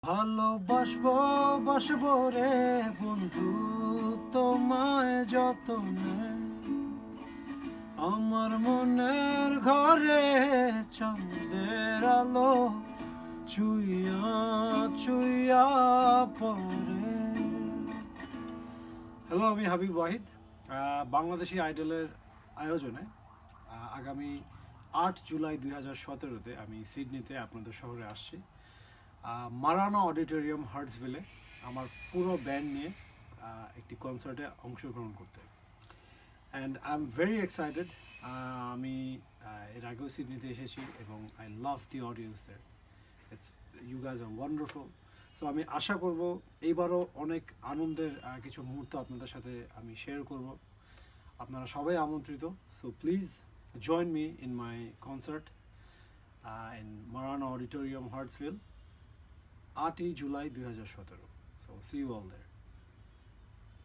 ভালোবাসবো বাসবো রে বন্ধু তোমায় যতনে, আমার মনের ঘরে চাঁদের আলো চুইয়া চুইয়া পড়ে। হ্যালো, আমি হাবিব ওয়াহিদ। বাংলাদেশি আইডলের আয়োজনে আগামী 8 জুলাই 2017-তে আমি সিডনিতে আপনাদের শহরে আসছি, মারানা অডিটোরিয়াম হার্টসভিলে আমার পুরো ব্যান্ড নিয়ে একটি কনসার্টে অংশগ্রহণ করতে। And I am very excited. আমি এর আগেও সিডনিতে এসেছি এবং I love the audience there. It's you guys are wonderful. So আমি আশা করব এইবারও অনেক আনন্দের কিছু মুহূর্ত আপনাদের সাথে আমি শেয়ার করব। আপনারা সবাই আমন্ত্রিত। So please join me in my concert in Marana auditorium Hartsville, 8 July 2017। So see you all there.